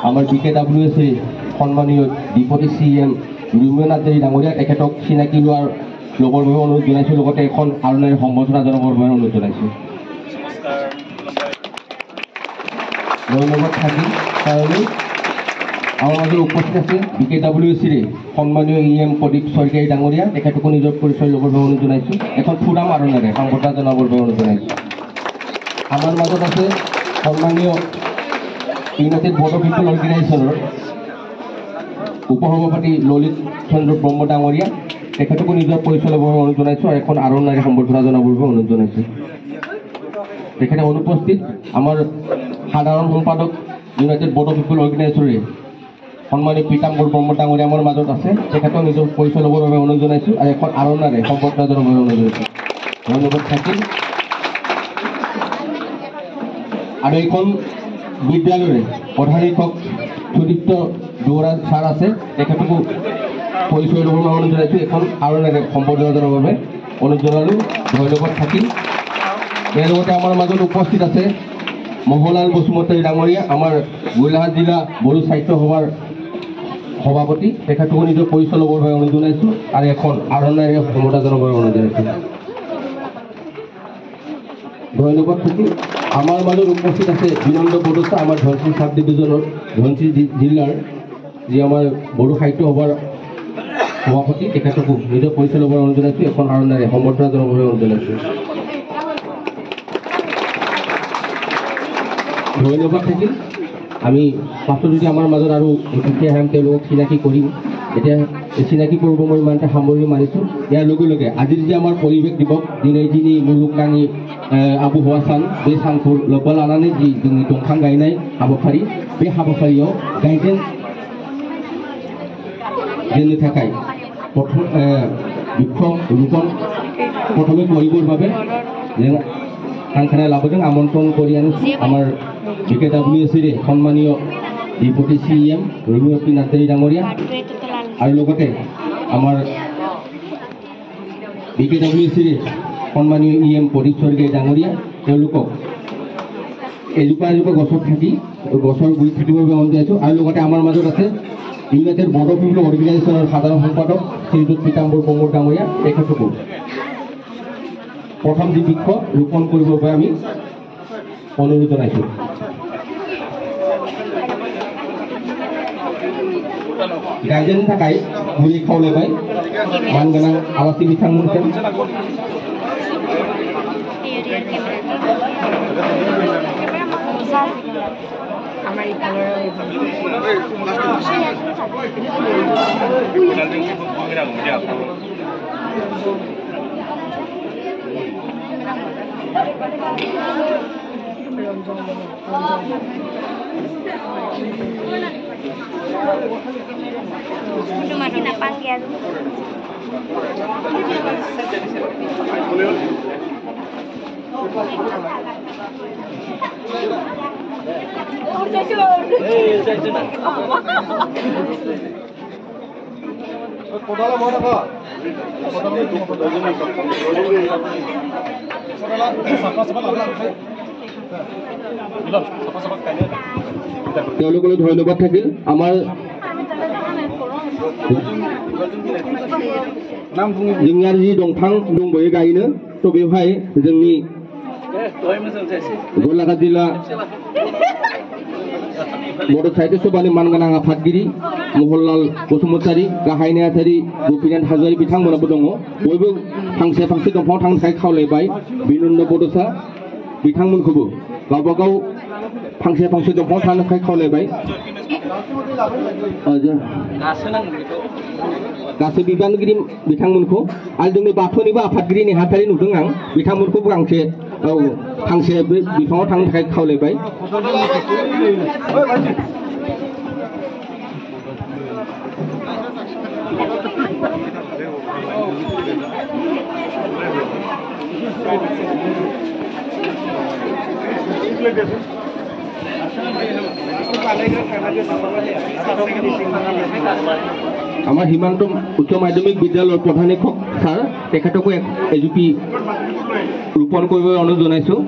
আমাৰ BKWS সন্মানীয় deputy CM ৰুমিয় Narzary ডাঙৰীয়া তেখেতক চিনাকি লোৱাৰ ল'বৰ বাবে অনুৰোধ জনাইছোঁ লগতে এখন আৰুণাৰীৰ সম্বৰ্ধনা জনাবৰ বাবে অনুৰোধ জনাইছোঁ ধন্যবাদ থাকিল কাৰণে আমাৰ মাজত উপস্থিত আছে BKWS সন্মানীয় EM প্ৰদীপ স্বৰ্গীয়াৰী ডাঙৰীয়া তেখেতকো নিজৰ পৰিচয় ল'বৰ বাবে অনুৰোধ জনাইছোঁ এখন ফুৰাম আৰুণাৰে সম্বৰ্ধনা জনাবৰ বাবে অনুৰোধ জনাইছোঁ আমাৰ মাজত আছে সন্মানীয় ইউনাইটেড বৰ্ড অফ পিপল অৰ্গেনাইজেশ্যনৰ উপসভাপতি ললিত চন্দ্ৰ ব্ৰহ্ম ডাঙৰীয়া তেখেতকো নিজৰ পৰিচয় ল'বৰ বাবে অনুৰোধ জনাইছোঁ আৰু এখন আৰুণাৰে সম্বৰ্ধনা জনাবৰ বাবে অনুৰোধ জনাইছোঁ তেখেতে অনুপস্থিত আমাৰ সাধাৰণ সম্পাদক ইউনাইটেড বৰ্ড অফ পিপল অৰ্গেনাইজেশ্যনে সন্মানীয় পীতাম্বৰ ব্ৰহ্ম ডাঙৰীয়া আমাৰ মাজত আছে তেখেতক নিজৰ পৰিচয় ল'বৰ বাবে অনুৰোধ জনাইছোঁ আৰু এখন আৰুণাৰে সম্বৰ্ধনা জনাবৰ বাবে অনুৰোধ জনাইছোঁ ধন্যবাদ থাকিল আৰু এইখন বিদ্যালয়ৰে প্ৰধান শিক্ষক সুদীপ্ত দুৱৰা ছাৰ আছে তেখেতকো পৰিচয় ল'বৰ বাবে অনুৰোধ জনাইছোঁ এখন আৰুণাৰে সম্বৰ্ধনা জনাবৰ বাবে অনুৰোধ জনালোঁ ধন্যবাদ থাকিল ইয়াৰ লগতে আমাৰ মাজত উপস্থিত আছে মোহনলাল বসুমতাৰী ডাঙৰীয়া আমাৰ গোলাঘাট জিলা বড়ো সাহিত্য সভাৰ সভাপতি তেখেতকো নিজৰ পৰিচয় ল'বৰ বাবে অনুৰোধ জনাইছোঁ আৰু এখন আৰুণাৰে সম্বৰ্ধনা জনাবৰ বাবে অনুৰোধ জনাইছোঁ ধন্যবাদ থাকিল আমাৰ মাজত উপস্থিত আছে বিনন্দ বড়োচা আমাৰ ধনশিৰি সাব ডিভিজনৰ ধনশিৰি জিলাৰ যি আমাৰ বড়ো সাহিত্য সভাৰ সভাপতি তেখেতকো নিজৰ পৰিচয় ল'বৰ অনুৰোধ জনাইছোঁ এখন আৰুণাৰে সম্বৰ্ধনা জনাবৰ বাবে অনুৰোধ জনাইছোঁ ধন্যবাদ থাকিল আমি পাছত যদি আমাৰ মাজত আৰু অতিথি আহিম তেওঁলোকক চিনাকি কৰিম এতিয়া চিনাকি কৰিব মই ইমানটা সামৰণি মাৰিছোঁ ইয়াৰ লগে লগে আজিৰ যে আমাৰ পৰিৱেশ দিৱস दिनै दिनै मुलुगनाङि आबहावा सान बे सानखौ लोब्बा लानानै जि जोंनि दंफां गायनाय हाबाफारि बे हाबाफारियाव गायजेन जेननो थाखाय प्रथम बृक्ष रोपण प्रथमे কৰিবৰ বাবে जों हांख्रायना लाबोदों आमन्त्रण কৰি आनिছোঁ আমাৰ BKWS সন্মানীয় ডিপুটি CM ৰুমিয় নাৰ্জাৰী ডাঙৰীয়া আৰু লগতে আমাৰ BKWS সন্মানীয় EM প্ৰদীপ স্বৰ্গীয়াৰী ডাঙৰীয়া তেওঁলোকক এজোপা এজোপা গছত থাকি গছৰ গুৰিত থাকিবৰ বাবে অনুৰোধ জনাইছোঁ আৰু লগতে আমাৰ মাজত আছে ইউনাইটেড বৰ্ড অফ পিপল অৰ্গেনাইজেশ্যনৰ সাধাৰণ সম্পাদক শ্ৰীযুত পীতাম্বৰ ব্ৰহ্ম ডাঙৰীয়া তেখেতকো প্ৰথম যি বৃক্ষ ৰোপণ কৰিবৰ বাবে আমি অনুৰোধ জনাইছোঁ गायजेननि थाखाय गुरै खावलायबाय मानगोनां आलासि बिथांमोनखौ makin apa ya? তেওঁলোকলৈ ধন্যবাদ থাকিল আমাৰ जोंनिया जि दंफां दंबायो गायनो थ' बेवहाय जोंनि गलाघाट जिल्ला बड' साहित्य सभानि मानगोनां आफादगिरि मोहनलाल बसुमतारी गाहाय नेहाथारि गोपीनाथ हाज'वारि बिथांमोनाबो दङ बयबो फांसे फांसे दंफाङाव थांनो थाखाय खावलायबाय बिनन्द बड'सा बिथांमोनखौबो गावबा गाव फांसे फांसे दंफाङाव थांनो थाखाय खावलायबाय गासै बिबानगिरि बिथांमोनखौ आरो जोंनि बाथौनिबो आफादगिरि नेहाथारि नुदों आं बिथांमोनखौबो फांसे बिफाङाव थांनो थाखाय खावलायबाय আমাৰ হিমান্ত উচ্চ মাধ্যমিক বিদ্যালয়ৰ প্ৰধান শিক্ষক ছাৰ তেখেতকো এজুপি ৰোপণ কৰিবলৈ অনুৰোধ জনাইছোঁ।